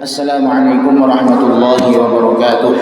Assalamualaikum warahmatullahi wabarakatuh.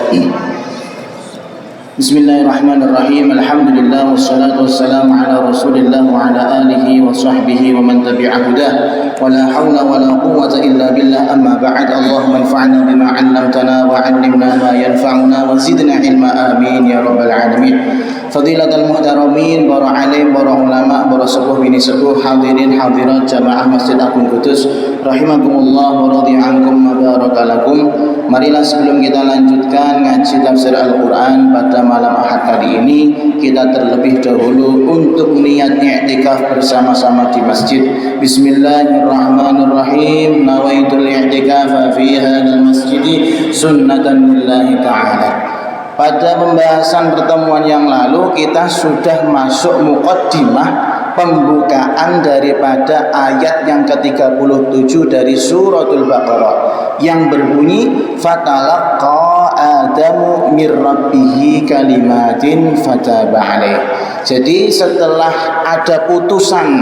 Bismillahirrahmanirrahim. Alhamdulillah wassalatu wassalamu ala Rasulillah wa ala alihi wa sahbihi wa man tabi'a hudah. Wa la haula wa la quwwata illa billah. Amma ba'd. Allahumma anfa'na bima 'allamtana wa 'allimna ma yanfa'una wa zidna ilma. Amin ya rabbal alamin. Fadilatul muhtaramin, para alim, para ulama, para sepuh bini sepuh, hadirin hadirat jamaah Masjid Agung Kudus rahimakumullah wa radhiyallahu wa barakalakum. Marilah sebelum kita lanjutkan ngaji tafsir Al-Quran pada malam Ahad kali ini, kita terlebih dahulu untuk niat i'tikaf bersama-sama di masjid. Bismillahirrahmanirrahim. Nawaitul i'tikafa fi hadzal masjid sunnatan lillahi ta'ala. Pada pembahasan pertemuan yang lalu kita sudah masuk muqaddimah, pembukaan daripada ayat yang ke-37 dari suratul Baqarah yang berbunyi fatalaqa Adamu mir rabbih kalimatin fataba alaih. Jadi setelah ada putusan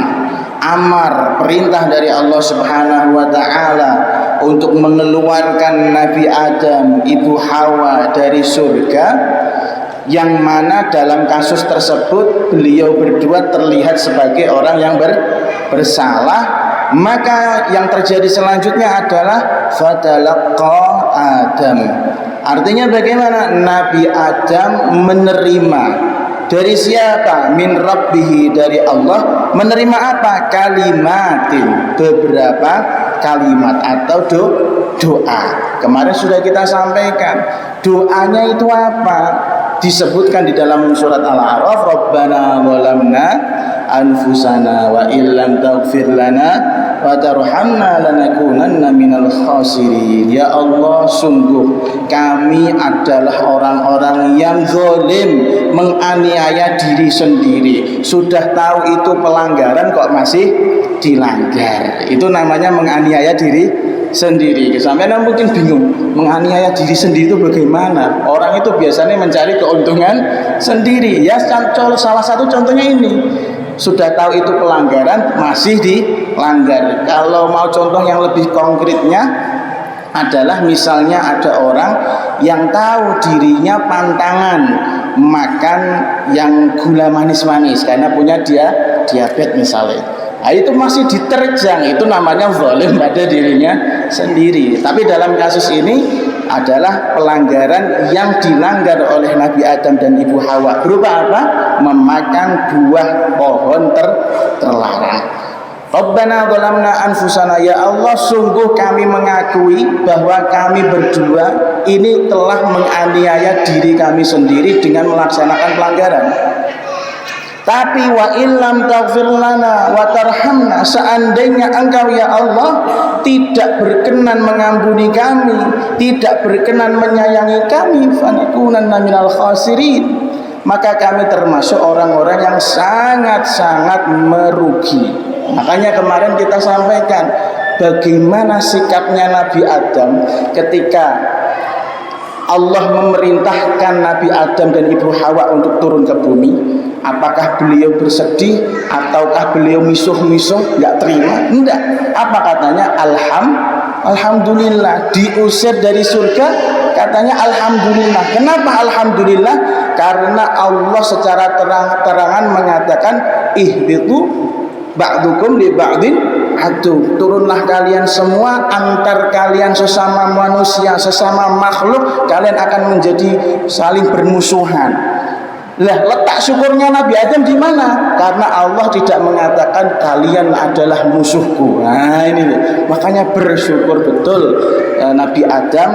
amar, perintah dari Allah Subhanahu wa taala untuk mengeluarkan Nabi Adam, Ibu Hawa dari surga, yang mana dalam kasus tersebut beliau berdua terlihat sebagai orang yang bersalah, maka yang terjadi selanjutnya adalah fatalaqa Adam. Artinya bagaimana? Nabi Adam menerima dari siapa? Min rabbihi, dari Allah. Menerima apa? Kalimatin, beberapa kalimat atau doa. Kemarin sudah kita sampaikan doanya itu apa? Disebutkan di dalam surat Al-A'raf, Rabbana zalamna anfusana wa illam taghfir lana wa tarhamna lanakunanna minal khasirin. Ya Allah, sungguh kami adalah orang-orang yang zalim, menganiaya diri sendiri. Sudah tahu itu pelanggaran kok masih dilanggar. Itu namanya menganiaya diri sendiri. Sampeyan mungkin bingung, menganiaya diri sendiri itu bagaimana? Orang itu biasanya mencari keuntungan sendiri. Ya, salah satu contohnya ini. Sudah tahu itu pelanggaran masih dilanggar. Kalau mau contoh yang lebih konkretnya adalah misalnya ada orang yang tahu dirinya pantangan makan yang gula manis-manis karena punya diabetes misalnya. Nah, itu masih diterjang, itu namanya zalim pada dirinya sendiri. Tapi dalam kasus ini adalah pelanggaran yang dilanggar oleh Nabi Adam dan Ibu Hawa. Berupa apa? Memakan buah pohon terlarang. Rabbana zalamna anfusana, ya Allah, sungguh kami mengakui bahwa kami berdua ini telah menganiaya diri kami sendiri dengan melaksanakan pelanggaran. Tapi wa illam taghfir lana wa tarhamna, seandainya engkau ya Allah tidak berkenan mengampuni kami, tidak berkenan menyayangi kami, fanakunanna minal khasirin, maka kami termasuk orang-orang yang sangat-sangat merugi. Makanya kemarin kita sampaikan bagaimana sikapnya Nabi Adam ketika Allah memerintahkan Nabi Adam dan Ibu Hawa untuk turun ke bumi. Apakah beliau bersedih ataukah beliau misuh-misuh, enggak terima? Enggak. Apa katanya? Alhamdulillah. Diusir dari surga, katanya alhamdulillah. Kenapa alhamdulillah? Karena Allah secara terang-terangan mengatakan ihbitu ba'dukum li ba'din adu. Turunlah kalian semua, antar kalian sesama manusia, sesama makhluk, kalian akan menjadi saling bermusuhan. Lah, letak syukurnya Nabi Adam di mana? Karena Allah tidak mengatakan kalian adalah musuhku. Nah, ini makanya bersyukur betul Nabi Adam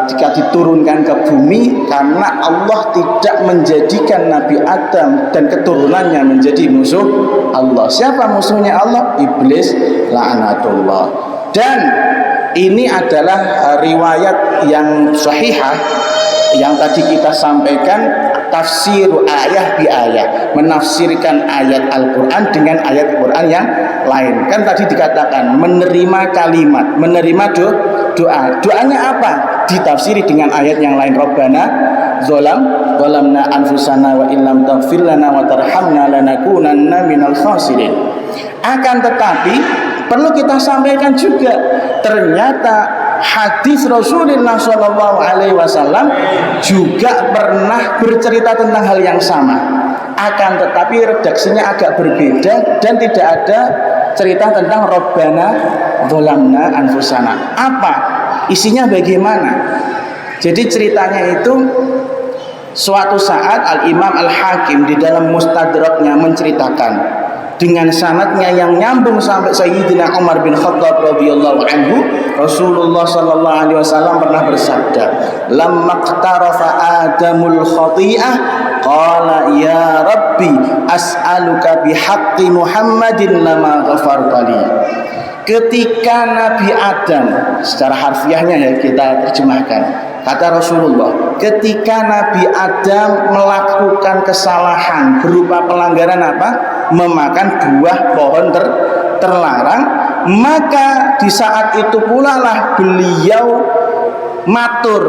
ketika diturunkan ke bumi, karena Allah tidak menjadikan Nabi Adam dan keturunannya menjadi musuh Allah. Siapa musuhnya Allah? Iblis la'natullah. Dan ini adalah riwayat yang sahihah yang tadi kita sampaikan, tafsir ayat bi ayat, menafsirkan ayat Al-Quran dengan ayat Quran yang lain. Kan tadi dikatakan menerima kalimat, menerima doa. Doanya apa? Ditafsiri dengan ayat yang lain. Rabbana zalamna anfusana wa illam taghfir lana wa tarhamna lanakunanna minal khasirin. Akan tetapi perlu kita sampaikan juga, ternyata hadis Rasulullah SAW juga pernah bercerita tentang hal yang sama, akan tetapi redaksinya agak berbeda dan tidak ada cerita tentang Rabbana dzalamna anfusana. Apa isinya, bagaimana? Jadi ceritanya itu, suatu saat Al-Imam Al-Hakim di dalam Mustadraknya menceritakan dengan sanadnya yang nyambung sampai Sayyidina Umar bin Khattab radhiyallahu anhu, Rasulullah sallallahu alaihi wasallam pernah bersabda, "Lamma qtarafa Adamul khati'ah qala ya Rabbi as'aluka bihaqqi Muhammadin lama ghafarta li." Ketika Nabi Adam, secara harfiahnya ya kita terjemahkan, kata Rasulullah, ketika Nabi Adam melakukan kesalahan berupa pelanggaran apa? Memakan buah pohon terlarang, maka di saat itu pula lah beliau matur,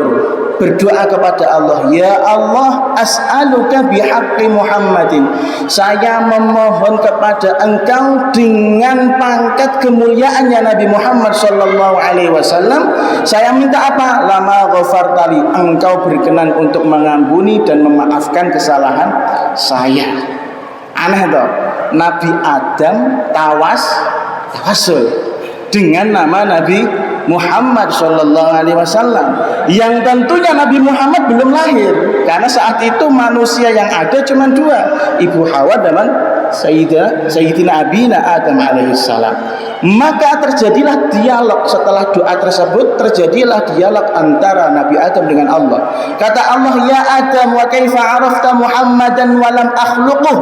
berdoa kepada Allah, ya Allah, as'aluka bihaqqi Muhammadin, saya memohon kepada engkau dengan pangkat kemuliaannya Nabi Muhammad sallallahu alaihi wasallam, saya minta apa? Lama ghafartali, engkau berkenan untuk mengampuni dan memaafkan kesalahan saya. Aneh toh, Nabi Adam tawasul dengan nama Nabi Muhammad sallallahu alaihi wasallam, yang tentunya Nabi Muhammad belum lahir, karena saat itu manusia yang ada cuma dua, Ibu Hawa dan Sayyidina Abina Adam alaihissalam. Maka terjadilah dialog, setelah doa tersebut terjadilah dialog antara Nabi Adam dengan Allah. Kata Allah, ya Adam, wa kaifa arafta Muhammadan wa lam akhluquh.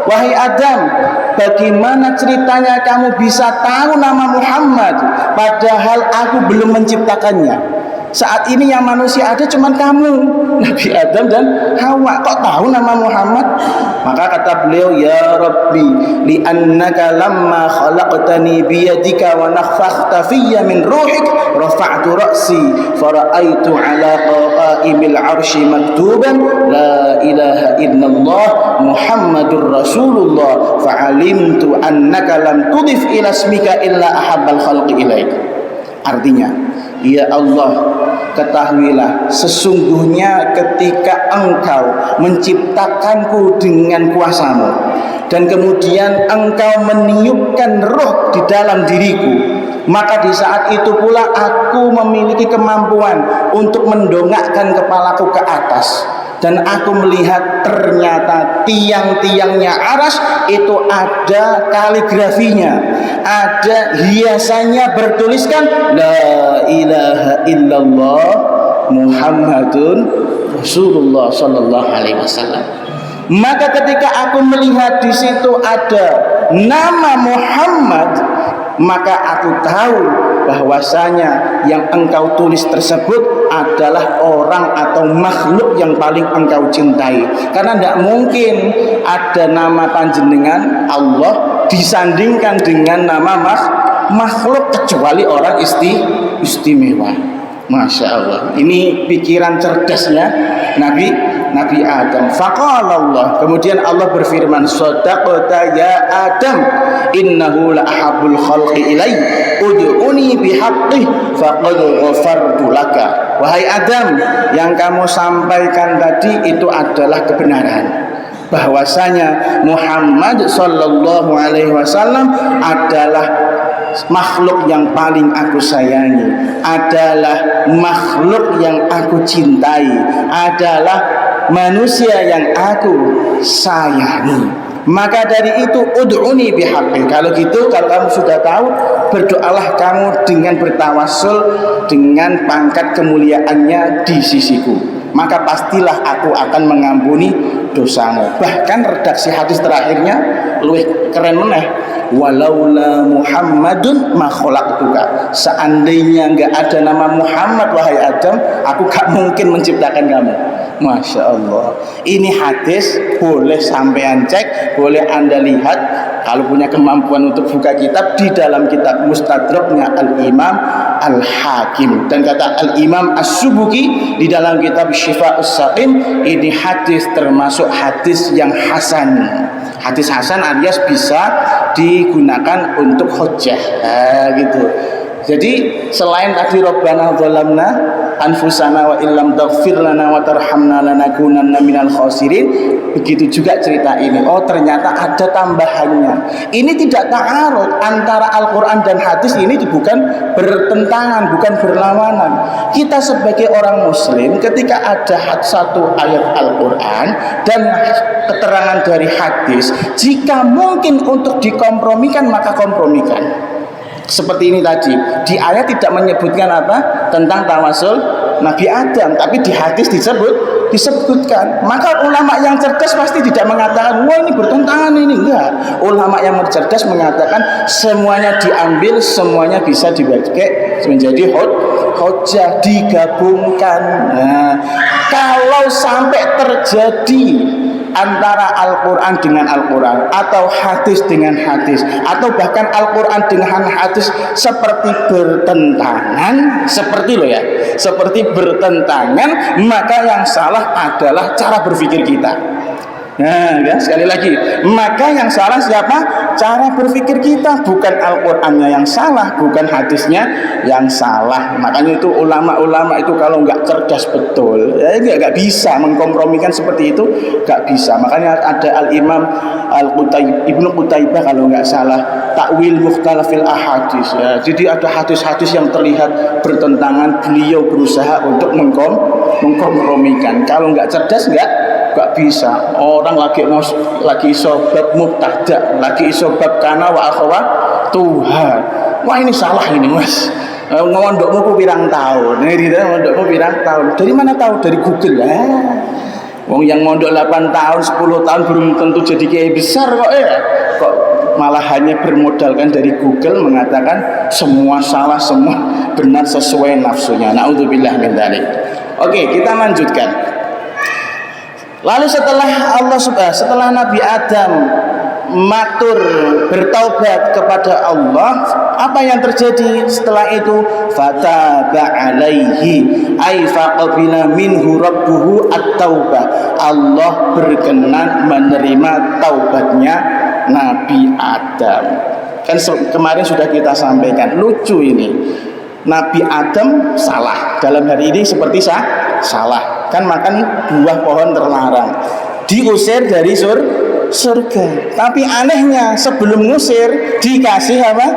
Wahai Adam, bagaimana ceritanya kamu bisa tahu nama Muhammad padahal aku belum menciptakannya? Saat ini yang manusia ada cuma kamu, Nabi Adam dan Hawa, kok tahu nama Muhammad? Maka kata beliau, ya Rabbi, li'annaka lamma khalaqtani biyadika wa nafakhta fiyya min ruhik rafa'tu ra'si fara'aitu ala qa'imil arshi maktuban la ilaha illallah Muhammadur Rasulullah fa'alimtu annaka lam tudif ila ismika illa ahabbal khalqi ilaik. Artinya, ya Allah, ketahuilah sesungguhnya ketika engkau menciptakanku dengan kuasamu dan kemudian engkau meniupkan roh di dalam diriku, maka di saat itu pula aku memiliki kemampuan untuk mendongakkan kepalaku ke atas, dan aku melihat ternyata tiang-tiangnya aras itu ada kaligrafinya, ada hiasannya bertuliskan la ilaha illallah Muhammadun Rasulullah sallallahu alaihi wasallam. Maka ketika aku melihat di situ ada nama Muhammad, maka aku tahu bahwasanya yang engkau tulis tersebut adalah orang atau makhluk yang paling engkau cintai. Karena tidak mungkin ada nama panjenengan Allah disandingkan dengan nama makhluk kecuali orang istimewa. Masya Allah, ini pikiran cerdasnya Nabi Adam. Faqala Allah, kemudian Allah berfirman, sadaqta ya Adam, innahu la ahabbul khalqi ilai, ud'uni bihaqqih faqad ghafartu laka. Wahai Adam, yang kamu sampaikan tadi itu adalah kebenaran, bahwasanya Muhammad sallallahu alaihi wasallam adalah makhluk yang paling aku sayangi, adalah makhluk yang aku cintai, adalah manusia yang aku sayangi. Maka dari itu ud'uni bihaqqi. Kalau gitu, kalau kamu sudah tahu, berdoalah kamu dengan bertawassul dengan pangkat kemuliaannya di sisiku, maka pastilah aku akan mengampuni dosamu. Bahkan redaksi hadis terakhirnya lebih keren meneh, walaula Muhammadun ma khalaqtuka. Seandainya enggak ada nama Muhammad wahai Adam, aku gak mungkin menciptakan kamu. Masya Allah, ini hadis boleh sampean cek, boleh anda lihat kalau punya kemampuan untuk buka kitab, di dalam kitab Mustadraknya Al-Imam Al-Hakim. Dan kata Al-Imam As-Subuki di dalam kitab Syifa'us Saqim, ini hadis termasuk hadis yang hasan. Hadis hasan alias bisa digunakan untuk hujjah, gitu. Jadi selain tadi Rabbana dzalamna anfusana wa illam taghfir lana wa tarhamna lanakunanna minal khasirin, begitu juga cerita ini. Oh, ternyata ada tambahannya. Ini tidak ta'arud antara Al-Qur'an dan hadis, ini bukan bertentangan, bukan berlawanan. Kita sebagai orang muslim ketika ada satu ayat Al-Qur'an dan keterangan dari hadis, jika mungkin untuk dikompromikan maka kompromikan. Seperti ini tadi, di ayat tidak menyebutkan apa tentang tawasul Nabi Adam, tapi di hadis disebutkan. Maka ulama yang cerdas pasti tidak mengatakan wah ini bertentangan, ini enggak. Ulama yang cerdas mengatakan semuanya diambil, semuanya bisa dipakai menjadi hujjah, digabungkan. Nah, kalau sampai terjadi antara Al-Quran dengan Al-Quran, atau hadis dengan hadis, atau bahkan Al-Quran dengan hadis seperti bertentangan, seperti bertentangan, maka yang salah adalah cara berpikir kita. Nah, ya, sekali lagi, maka yang salah siapa? Cara berpikir kita, bukan Al-Qur'annya yang salah, bukan hadisnya yang salah. Makanya itu ulama-ulama itu kalau nggak cerdas betul, ya nggak bisa mengkompromikan seperti itu, nggak bisa. Makanya ada Al-Imam Ibnu Qutaibah kalau nggak salah, takwil mukhtalafil ahadis. Ya, jadi ada hadis-hadis yang terlihat bertentangan, beliau berusaha untuk mengkompromikan. Kalau nggak cerdas nggak bisa. Orang lagi isobab mubtada, lagi isobab kana wa akhwa Tuhan. Wah ini salah ini mas. Ngondokmu pirang tahun? Ngondokmu pirang tahun? Dari mana tahu? Dari Google lah. Wong yang mondok 8 tahun, 10 tahun belum tentu jadi kiai besar kok ya. Kok malah hanya bermodalkan dari Google mengatakan semua salah, semua benar sesuai nafsunya. Naudzubillah min dzalik. Oke, kita lanjutkan. Lalu setelah Nabi Adam matur bertaubat kepada Allah, apa yang terjadi setelah itu? Fataba alaihi ay faqabila minhu rabbuhu at-taubah. Allah berkenan menerima taubatnya Nabi Adam. Kan kemarin sudah kita sampaikan, lucu ini. Nabi Adam salah dalam hari ini seperti salah, kan makan buah pohon terlarang, diusir dari surga. Tapi anehnya sebelum ngusir dikasih apa?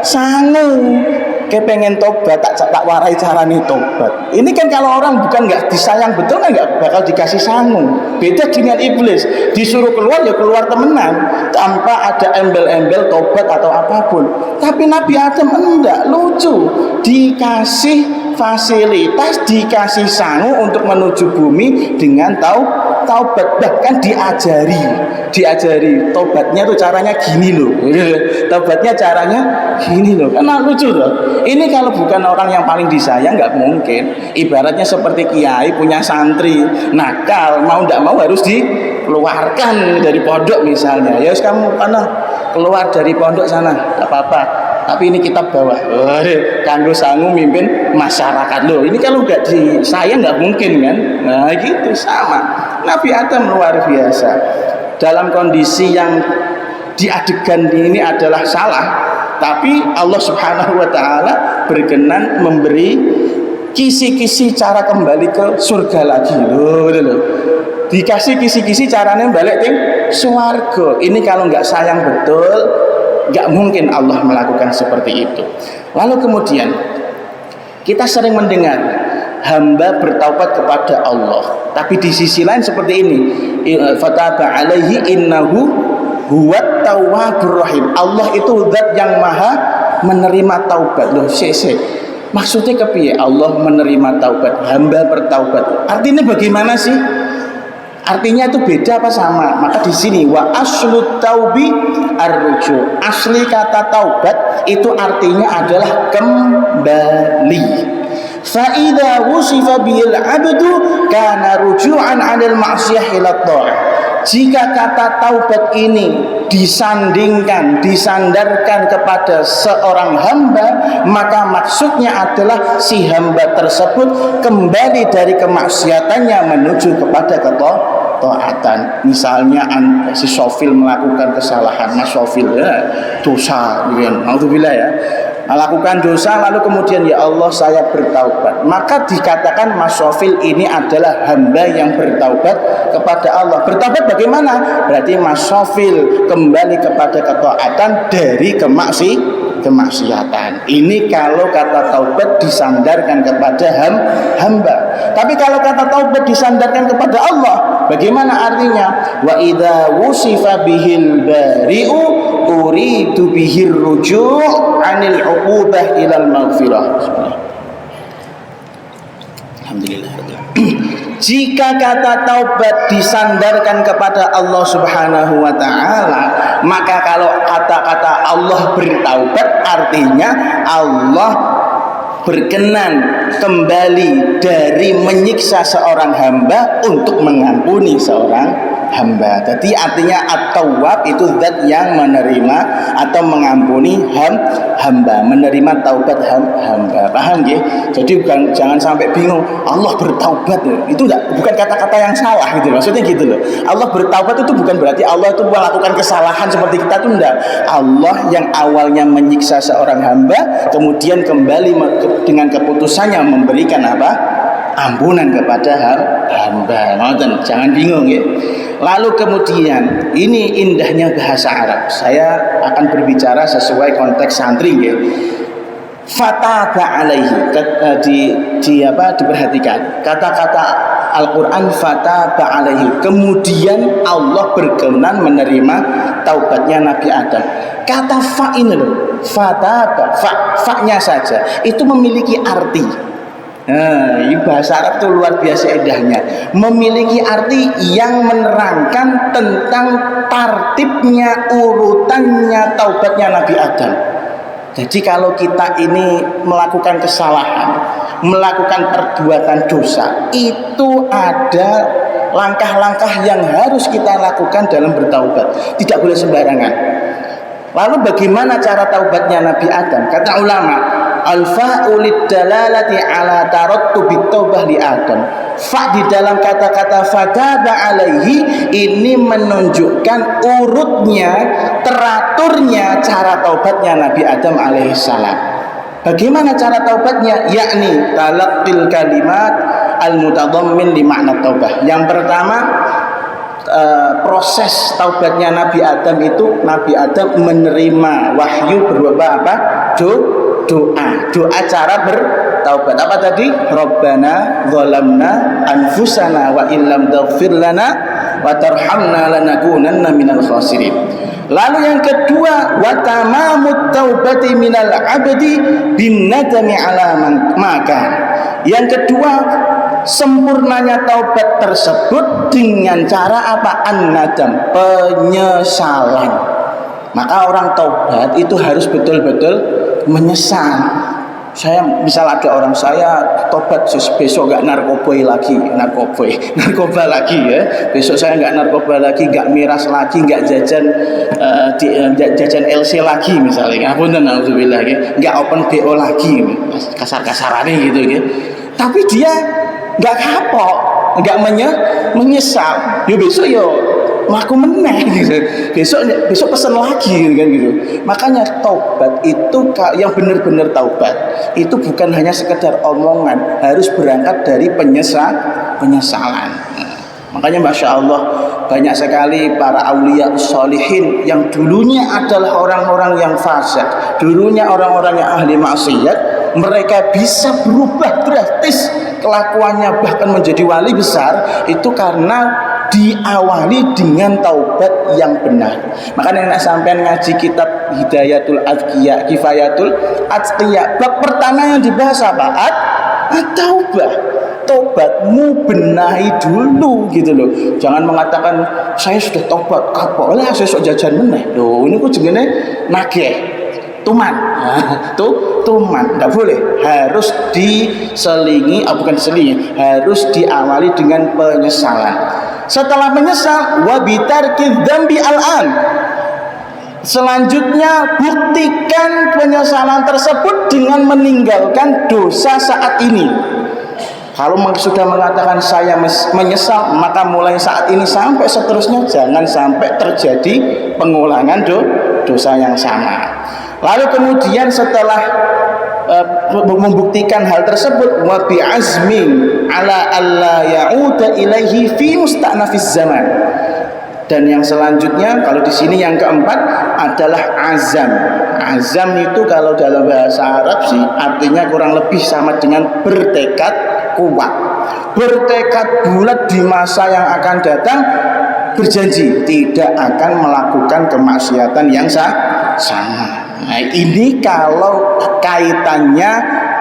Sangu. Kepengen tobat, tak warai carane tobat. Ini kan kalau orang bukan nggak disayang betul kan nggak bakal dikasih sangu. Beda dengan iblis, disuruh keluar ya keluar temenan tanpa ada embel-embel tobat atau apapun. Tapi Nabi Adam enggak, lucu, dikasih fasilitas, dikasih sangu untuk menuju bumi dengan taubat, bahkan diajari tobatnya tuh caranya gini loh. Tobatnya caranya gini loh. Karena lucu loh. Ini kalau bukan orang yang paling disayang nggak mungkin. Ibaratnya seperti kiai punya santri nakal, mau nggak mau harus dikeluarkan dari pondok misalnya. Ya kamu keluar dari pondok sana, nggak apa-apa. Tapi ini kita bawa, kanggo sangu mimpin masyarakat loh. Ini kalau nggak disayang nggak mungkin kan? Nah gitu sama. Nabi Adam luar biasa. Dalam kondisi yang di adegan ini adalah salah, tapi Allah Subhanahu wa taala berkenan memberi kisi-kisi cara kembali ke surga lagi loh. Dikasih kisi-kisi caranya balik ke surga. Ini kalau nggak sayang betul, nggak mungkin Allah melakukan seperti itu. Lalu kemudian kita sering mendengar hamba bertaubat kepada Allah, tapi di sisi lain seperti ini, fataba alaihi innahu huwat tawwabur rahim. Allah itu zat yang maha menerima taubat. Loh, maksudnya kepiye Allah menerima taubat, hamba bertaubat? Artinya bagaimana sih? Artinya itu beda apa sama? Maka di sini wa aslut taubi arruju. Asli kata taubat itu artinya adalah kembali. Fa idza wusifa bil 'abdu kana ruju'an 'anil ma'siyah ila tha'ah. Jika kata taubat ini disandarkan kepada seorang hamba, maka maksudnya adalah si hamba tersebut kembali dari kemaksiatannya menuju kepada ketaatan. Misalnya si Sofil melakukan kesalahan, Mas Sofil ya, dosa, alhamdulillah ya. melakukan dosa lalu kemudian ya Allah saya bertaubat, maka dikatakan masofil ini adalah hamba yang bertaubat kepada Allah. Bertaubat bagaimana? Berarti masofil kembali kepada ketaatan dari kemaksiatan. Ini kalau kata taubat disandarkan kepada hamba. Tapi kalau kata taubat disandarkan kepada Allah, bagaimana artinya? Wa idza wusifa bihil bari'u uridu bihir ruju' anil uqubah ilal maghfirah. Alhamdulillah. Jika kata taubat disandarkan kepada Allah Subhanahu wa taala, maka kalau kata-kata Allah bertaubat artinya Allah berkenan kembali dari menyiksa seorang hamba untuk mengampuni seorang hamba. Jadi artinya at-tawwab itu zat yang menerima atau mengampuni hamba, menerima taubat hamba. Paham ya? Jadi jangan sampai bingung Allah bertaubat itu bukan kata-kata yang salah gitu. Maksudnya gitu loh. Allah bertaubat itu bukan berarti Allah itu melakukan kesalahan seperti kita tuh enggak. Allah yang awalnya menyiksa seorang hamba kemudian kembali dengan keputusannya memberikan apa? Ampunan kepada hamba. Jangan bingung ya. Lalu kemudian ini indahnya bahasa Arab. Saya akan berbicara sesuai konteks santri ya. Fataba alaihi diperhatikan kata-kata Al-Quran fataba alaihi, kemudian Allah berkenan menerima taubatnya Nabi Adam. Kata fa ini loh, fataba, fa-nya saja itu memiliki arti. Nah, bahasa Arab itu luar biasa indahnya, memiliki arti yang menerangkan tentang tartibnya, urutannya taubatnya Nabi Adam. Jadi kalau kita ini melakukan kesalahan, melakukan perbuatan dosa, itu ada langkah-langkah yang harus kita lakukan dalam bertaubat. Tidak boleh sembarangan. Lalu bagaimana cara taubatnya Nabi Adam? Kata ulama, al-fa'u lid-dalalati ala tarattubit taubah li Adam. Fa di dalam kata-kata fataba alaihi ini menunjukkan urutnya, teraturnya cara taubatnya Nabi Adam alaihissalam. Bagaimana cara taubatnya? Yakni talaqqil kalimat al-mutadammin li makna taubah. Yang pertama, proses taubatnya Nabi Adam itu Nabi Adam menerima wahyu berupa apa? Doa cara bertaubat. Apa tadi? Rabbana zalamna anfusana wa illam taghfir lana wa tarhamna lanakunanna minal khasirin. Lalu yang kedua, wa tamamut taubati minal abdi bin nadami ala makan. Yang kedua, sempurnanya taubat tersebut dengan cara apa? An-nadam, penyesalan. Maka orang taubat itu harus betul-betul menyesal. Saya misal ada orang saya tobat besok nggak narkoba lagi ya. Besok saya nggak narkoba lagi, nggak miras lagi, nggak jajan LC lagi misalnya. Ngapunten alhamdulillah ya. Nggak open BO lagi, kasar-kasarannya gitu ya. Tapi dia nggak kapok, nggak menyesal. Yo besok yo laku meneh gitu. Besok pesen lagi kan gitu. Makanya taubat itu yang benar-benar taubat itu bukan hanya sekedar omongan, harus berangkat dari penyesalan. Makanya Masya Allah banyak sekali para aulia sholihin yang dulunya adalah orang-orang yang fasik, dulunya orang-orang yang ahli maksiat, mereka bisa berubah drastis kelakuannya bahkan menjadi wali besar itu karena diawali dengan taubat yang benar. Makanya nek sampean ngaji kitab Hidayatul Azkiya, Kifayatul Azkiya, bab pertama yang dibahas apa? At-taubah. Tobatmu benahi dulu gitu loh. Jangan mengatakan saya sudah tobat kapok lah saya sok jajan meneh. Loh, ini kok jenenge nagih. Tuman. Tuman enggak boleh. Harus diselingi, harus diawali dengan penyesalan. Setelah menyesal, wabitarki dzambi al-an. Selanjutnya buktikan penyesalan tersebut dengan meninggalkan dosa saat ini. Kalau sudah mengatakan saya menyesal, maka mulai saat ini sampai seterusnya jangan sampai terjadi pengulangan dosa yang sama. Lalu kemudian setelah membuktikan hal tersebut, wa bi azmin ala alla ya'uda ilaihi fi musta'nafiz zaman. Dan yang selanjutnya, kalau di sini yang keempat adalah azam. Azam itu kalau dalam bahasa Arab sih artinya kurang lebih sama dengan bertekad kuat, bertekad bulat di masa yang akan datang, berjanji tidak akan melakukan kemaksiatan yang sama. Nah, ini kalau kaitannya,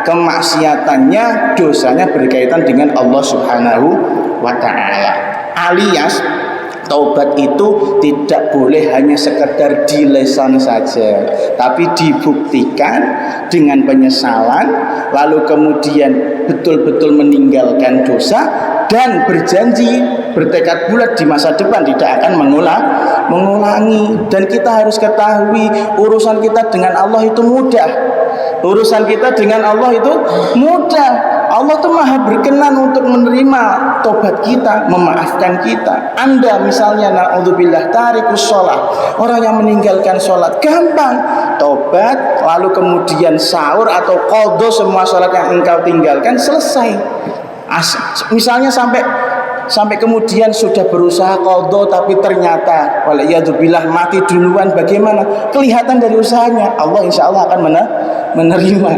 kemaksiatannya, dosanya berkaitan dengan Allah Subhanahu wa ta'ala. Alias taubat itu tidak boleh hanya sekedar di lisan saja, tapi dibuktikan dengan penyesalan, lalu kemudian betul-betul meninggalkan dosa dan berjanji, bertekad bulat di masa depan tidak akan mengulangi. Dan kita harus ketahui urusan kita dengan Allah itu mudah. Urusan kita dengan Allah itu mudah. Allah itu maha berkenan untuk menerima tobat kita, memaafkan kita. Anda misalnya na'udzubillah tarikus sholat, orang yang meninggalkan sholat, gampang tobat, lalu kemudian sahur atau qadha semua sholat yang engkau tinggalkan, selesai. Misalnya sampai kemudian sudah berusaha qadha tapi ternyata waliyadzubillah mati duluan, bagaimana? Kelihatan dari usahanya, Allah insya Allah akan menerima.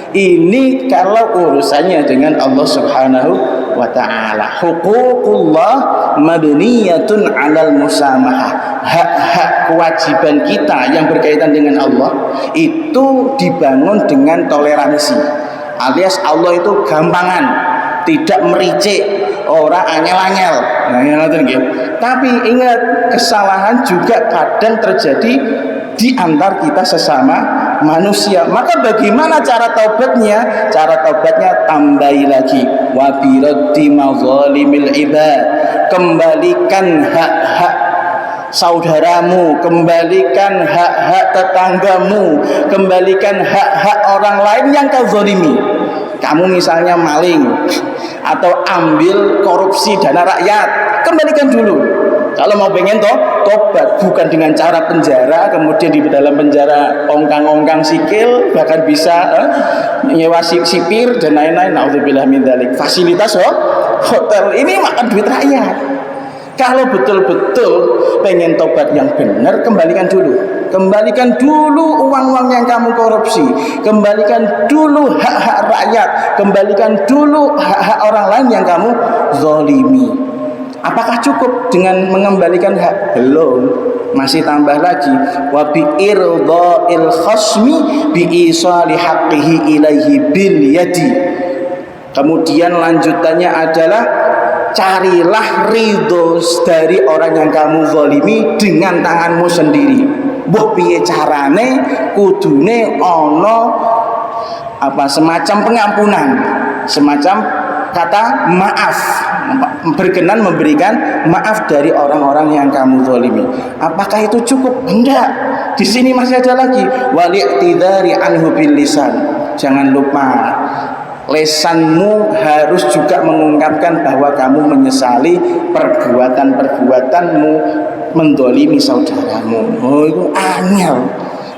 Ini kalau urusannya dengan Allah Subhanahu wa ta'ala. Huququllah mabniyatun 'alal musamahah. Hak-hak kewajiban kita yang berkaitan dengan Allah itu dibangun dengan toleransi. Alias Allah itu gampangan, tidak mericik, orang angel-angel. Tapi ingat, kesalahan juga kadang terjadi di antar kita sesama manusia. Maka bagaimana cara taubatnya? Cara taubatnya tambahi lagi, wa biraddi mazalimil ibad. Kembalikan hak-hak saudaramu, kembalikan hak-hak tetanggamu, kembalikan hak-hak orang lain yang kau zalimi. Kamu misalnya maling atau ambil korupsi dana rakyat, kembalikan dulu. Kalau mau pengen tobat, bukan dengan cara penjara, kemudian di dalam penjara ongkang-ongkang sikil, bahkan bisa nyewa sipir dan lain-lain. Nauzubillah min dzalik. Fasilitas hotel ini makan duit rakyat. Kalau betul-betul pengen tobat yang benar, kembalikan dulu. Kembalikan dulu uang-uang yang kamu korupsi, kembalikan dulu hak-hak rakyat, kembalikan dulu hak-hak orang lain yang kamu zalimi. Apakah cukup dengan mengembalikan hak? Belum, masih tambah lagi, wa bi irdha'il khasmi bi isali haqqihi ilaihi bil yadi. Kemudian lanjutannya adalah carilah ridho dari orang yang kamu zalimi dengan tanganmu sendiri. Mbok piye carane? Kudune ana semacam pengampunan, semacam kata maaf, berkenan memberikan maaf dari orang-orang yang kamu zalimi. Apakah itu cukup? Enggak. Di sini masih ada lagi, wali'tidari anhu bil lisan. Jangan lupa, lesanmu harus juga mengungkapkan bahwa kamu menyesali perbuatan-perbuatanmu mendolimi saudaramu. Oh, itu angel.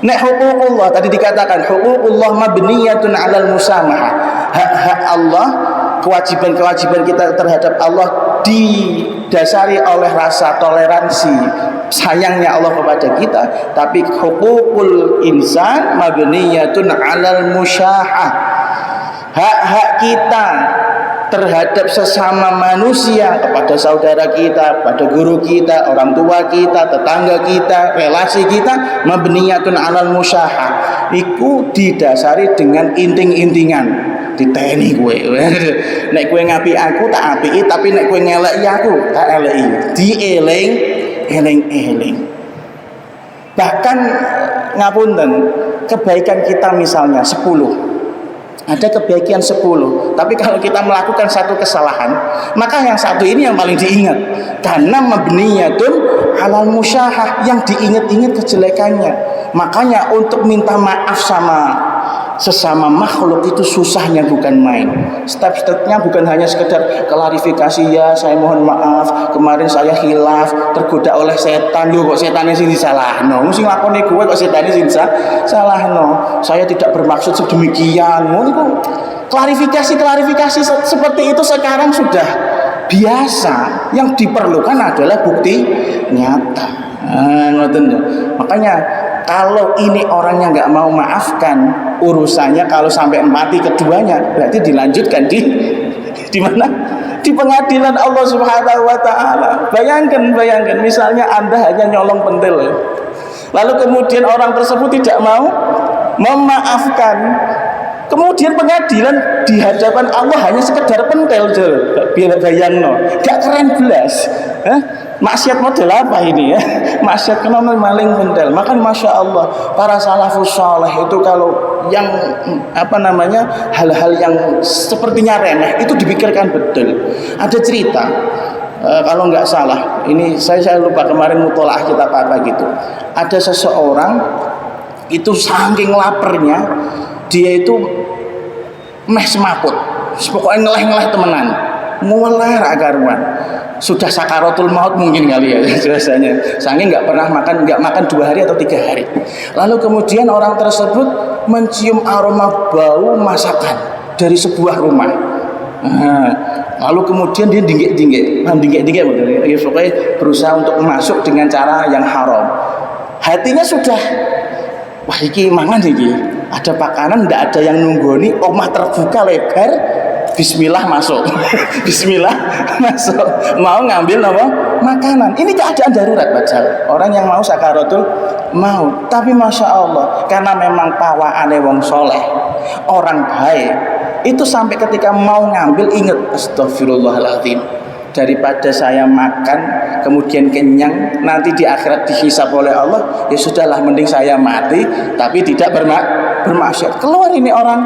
Nek huququllah tadi dikatakan huququllah mabniyatun 'alal musamahah. Hak-hak Allah, kewajiban-kewajiban kita terhadap Allah didasari oleh rasa toleransi, sayangnya Allah kepada kita. Tapi huququl insan mabniyatun 'alal musyahah. Hak-hak kita terhadap sesama manusia, kepada saudara kita, pada guru kita, orang tua kita, tetangga kita, relasi kita, mabniyatun 'alal musyahah. Iku didasari dengan inting-intingan. Diteni kowe. Nek kowe ngapi aku tak apiki, tapi nek kowe ngeleki aku tak eleki. Dieling-eling. Bahkan ngapunten, kebaikan kita misalnya 10. Ada kebaikan 10, tapi kalau kita melakukan satu kesalahan, maka yang satu ini yang paling diingat, karena mabniyatun 'alal musyahah, yang diingat-ingat kejelekannya. Makanya untuk minta maaf sama sesama makhluk itu susahnya bukan main. Step-stepnya bukan hanya sekedar klarifikasi, ya saya mohon maaf kemarin saya khilaf tergoda oleh setan. Lho kok setannya sing disalahno, sing lakone kowe kok setannya sing salahno, saya tidak bermaksud sedemikian. Ngono klarifikasi seperti itu sekarang sudah biasa. Yang diperlukan adalah bukti nyata. Makanya kalau ini orangnya nggak mau maafkan, urusannya kalau sampai mati keduanya berarti dilanjutkan di mana? Di pengadilan Allah Subhanahu wa taala. Bayangkan misalnya Anda hanya nyolong pentil, lalu kemudian orang tersebut tidak mau memaafkan, kemudian pengadilan di hadapan Allah hanya sekedar pentil, biar bayangno, gak keren belas. Maksiat model apa ini ya? Maksiat kena maling pentil. Maka masya Allah para salafus saleh itu kalau yang hal-hal yang sepertinya remeh itu dipikirkan betul. Ada cerita kalau nggak salah, ini saya lupa kemarin mutolaah kita apa gitu. Ada seseorang itu saking laparnya dia itu meh semaput, pokoknya ngeleh-ngeleh temenan, mulai ragaruan. Sudah sakaratul maut mungkin kali ya biasanya, saking nggak makan 2 hari atau 3 hari. Lalu kemudian orang tersebut mencium aroma bau masakan dari sebuah rumah. Lalu kemudian dia dinggek pokoknya berusaha untuk masuk dengan cara yang haram. Hatinya sudah, wah iki mangan iki, ada makanan, tidak ada yang nunggoni, omah terbuka lebar, bismillah masuk. Bismillah masuk, mau ngambil apa? Makanan. Ini keadaan darurat padahal orang yang mau sakaratul maut. Tapi masya Allah, karena memang pawaane wong soleh, orang baik, itu sampai ketika mau ngambil ingat, astagfirullahaladzim, daripada saya makan kemudian kenyang nanti di akhirat dihisab oleh Allah, ya sudahlah mending saya mati tapi tidak bermaksiat. Keluar ini orang,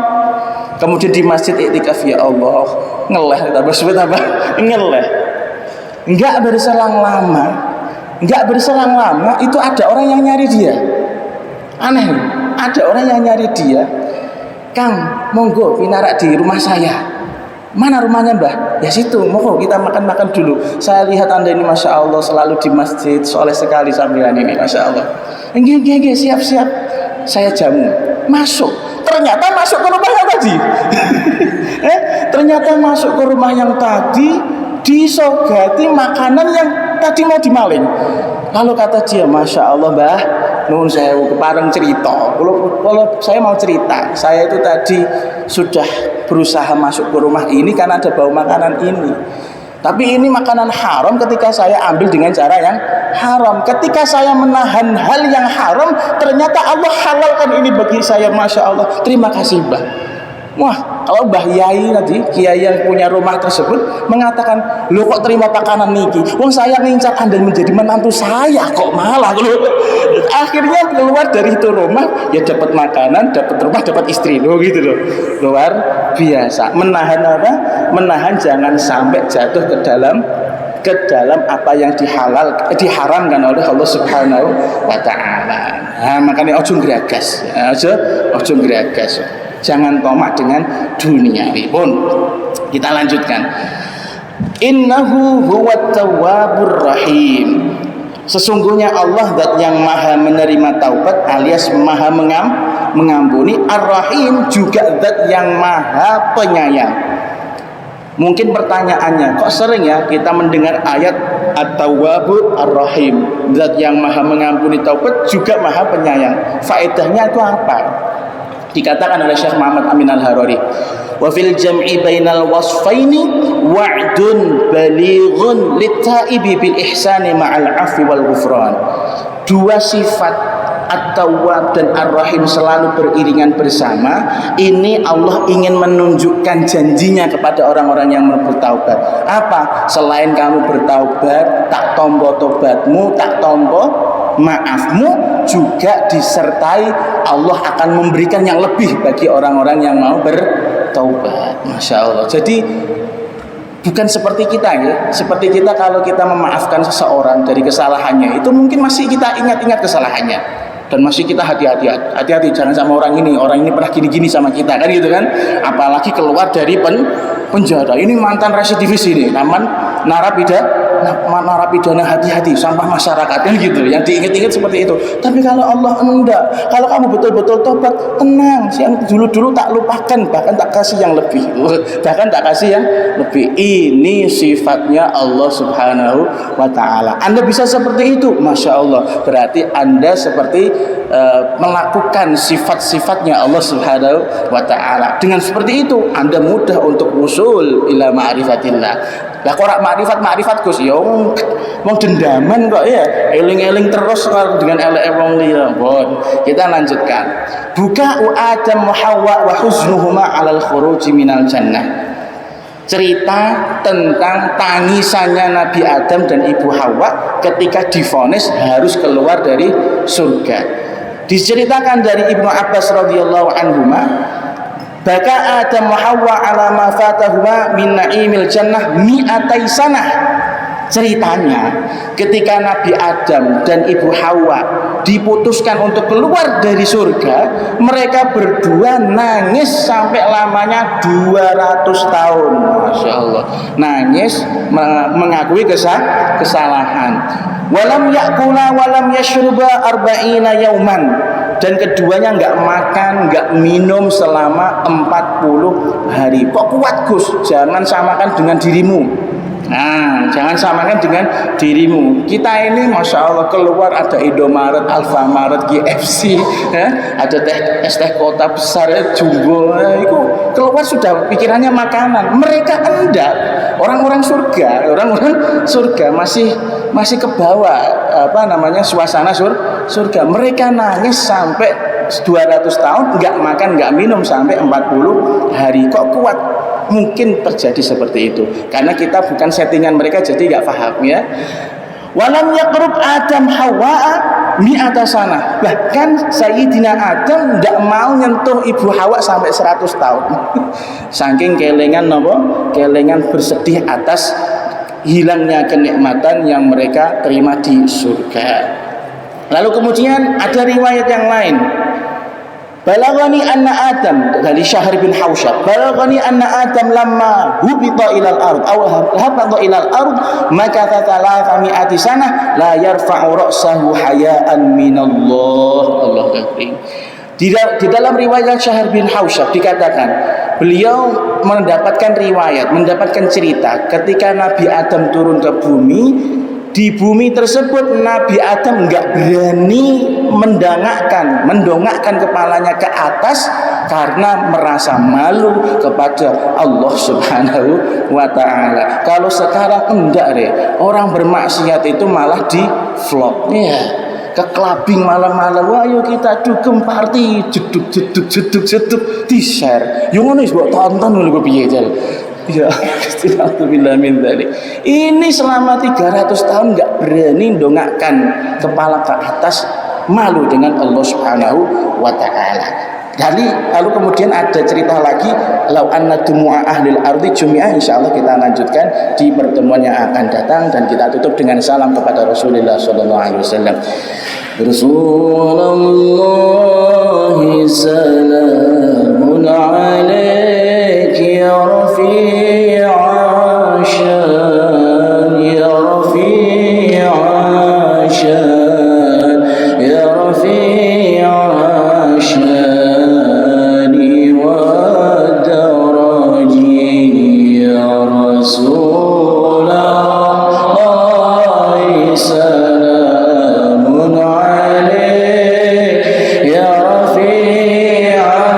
kemudian di masjid iktikaf, ya Allah, ngeleh ngeleh. Enggak berselang lama itu ada orang yang nyari dia. Aneh, ada orang yang nyari dia. Kang, monggo pinarak di rumah saya. Mana rumahnya Mbah? Ya situ, monggo kita makan-makan dulu. Saya lihat Anda ini masya Allah selalu di masjid, soleh sekali sambilan ini, masya Allah. Enggak, siap-siap. Saya jamu. Masuk. Ternyata masuk ke rumah yang tadi. Ternyata masuk ke rumah yang tadi, disogati makanan yang tadi mau dimaling. Lalu kata dia, masya Allah Mbah, nuhun sewu kepareng cerita. Kalau saya mau cerita, saya itu tadi sudah berusaha masuk ke rumah ini karena ada bau makanan ini. Tapi ini makanan haram ketika saya ambil dengan cara yang haram. Ketika saya menahan hal yang haram, ternyata Allah halalkan ini bagi saya, masya Allah. Terima kasih Mbah. Wah, kalau Mbah Yai tadi, Kiai yang punya rumah tersebut mengatakan, "Lo kok terima makanan niki? Wong saya ngincar Anda menjadi menantu saya, kok malah lo." Akhirnya keluar dari itu rumah, ya dapat makanan, dapat rumah, dapat istri lo gitu loh. Luar biasa. Menahan apa? Menahan jangan sampai jatuh ke dalam apa yang diharamkan oleh Allah Subhanahu wa taala. Nah, makanya ojo ngeragas. Ojo ngeragas. Jangan tomak dengan duniawi pun. Kita lanjutkan. Innahu huwat tawwabur rahim. Sesungguhnya Allah zat yang maha menerima taubat alias maha mengampuni. Ar-Rahim juga zat yang maha penyayang. Mungkin pertanyaannya, kok sering ya kita mendengar ayat At-Tawwabu Ar-Rahim, zat yang maha mengampuni taubat juga maha penyayang. Faedahnya itu apa? Dikatakan oleh Syekh Muhammad Amin Al-Harari, wa fil jam'i bainal wasfaini wa'dun balighun lit-taibi bil ihsani ma'al 'afwi wal ghufran. Dua sifat At-Tawwab dan Ar-Rahim selalu beriringan bersama. Ini Allah ingin menunjukkan janjinya kepada orang-orang yang bertaubat. Apa? Selain kamu bertaubat, tak tombo tobatmu, tak tombo maafmu, juga disertai Allah akan memberikan yang lebih bagi orang-orang yang mau bertaubat. Masya Allah. Jadi bukan seperti kita ya. Seperti kita kalau kita memaafkan seseorang dari kesalahannya, itu mungkin masih kita ingat-ingat kesalahannya. dan masih kita hati-hati jangan sama orang ini pernah gini-gini sama kita kan gitu kan, apalagi keluar dari penjara, ini mantan residivis ini, narapidana hati-hati sampah masyarakat kan gitu, yang diingat-ingat seperti itu. Tapi kalau Allah enggak, kalau kamu betul-betul tobat, tenang, yang dulu-dulu tak lupakan, bahkan tak kasih yang lebih. Ini sifatnya Allah Subhanahu wa ta'ala. Anda bisa seperti itu, Masya Allah, berarti Anda seperti melakukan sifat-sifatnya Allah Subhanahu wa ta'ala. Dengan seperti itu Anda mudah untuk usul ila ma'rifatillah. Lah kok ora makrifat Gus ya wong dendaman kok ya, eling-eling terus dengan elek wong liya. Bon, kita lanjutkan. Buka Adam wa Hawa wa huznuhuma 'alal khuruji minal jannah. Cerita tentang tangisannya Nabi Adam dan Ibu Hawa ketika divonis harus keluar dari surga. Diceritakan dari Ibnu Abbas radhiyallahu anhuma, baka Adam wa Hawa ala ma fatahuma min na'imil jannah mi'atai sanah. Ceritanya ketika Nabi Adam dan Ibu Hawa diputuskan untuk keluar dari surga, mereka berdua nangis sampai lamanya 200 tahun. Masya Allah, nangis mengakui kesalahan. Walam yakula walam yashruba arba'ina yauman, dan keduanya enggak makan, enggak minum selama 40 hari. Kok kuat Gus? Jangan samakan dengan dirimu. Nah, jangan samakan dengan dirimu. Kita ini Masya Allah keluar ada Indomaret, Alfamaret, KFC, ada es teh kota besar, Jumbo, itu keluar sudah pikirannya makanan. Mereka enggak. Orang-orang surga masih ke bawah suasana surga. Mereka nangis sampai 200 tahun enggak makan, enggak minum sampai 40 hari. Kok kuat? Mungkin terjadi seperti itu karena kita bukan settingan mereka, jadi nggak paham ya. Walam yaqrub Adam Hawa mi'ata sanah. Bahkan Sayyidina Adam tidak mau nyentuh Ibu Hawa sampai 100 tahun. Saking kelengan bersedih atas hilangnya kenikmatan yang mereka terima di surga. Lalu kemudian ada riwayat yang lain. Balagani anna Adam, dari Syahr bin Hausyab, balagani anna Adam lamma hubita ilal ard aw habata ilal ard maka tatala mi'ati sanah la yarfa'u ra'sahu haya'an minallah. Allah Akbar. Di dalam riwayat Syahr bin Hausyab dikatakan beliau mendapatkan cerita ketika Nabi Adam turun ke bumi. Di bumi tersebut Nabi Adam enggak berani mendongakkan kepalanya ke atas karena merasa malu kepada Allah Subhanahu wa ta'ala. Kalau sekarang enggak orang bermaksiat itu malah di vlog ya, ke clubbing malam-malam, ayo kita dugem party, jeduk di share. Yo ngono wis mbok tonton lho piye jal. Ya, Alhamdulillah min dzalik. Ini selama 300 tahun enggak berani dongakkan kepala ke atas, malu dengan Allah Subhanahu wa ta'ala. Lalu kemudian ada cerita lagi, lau anna dumu'a ahlil ardi jumi'ah. Insyaallah kita lanjutkan di pertemuan yang akan datang, dan kita tutup dengan salam kepada Rasulullah sallallahu alaihi wasallam. Rasulullah salamun alaiki ya rafi'a syan ya rafi'a syan ya rafi'a syan wa daraji ya Rasulullah salamun alaik ya rafi'a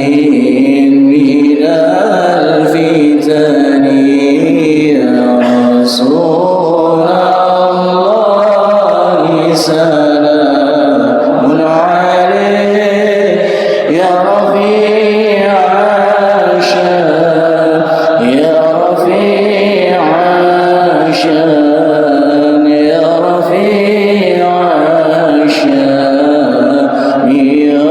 من الفتن يا رسول الله سلام عليك يا رفيع الشان يا رفيع الشان يا رفيع الشان يا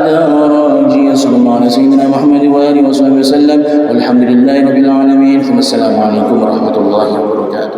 درج صلى الله على سيدنا محمد وآله وصحبه وسلم والحمد لله رب العالمين ثم السلام عليكم ورحمة الله وبركاته.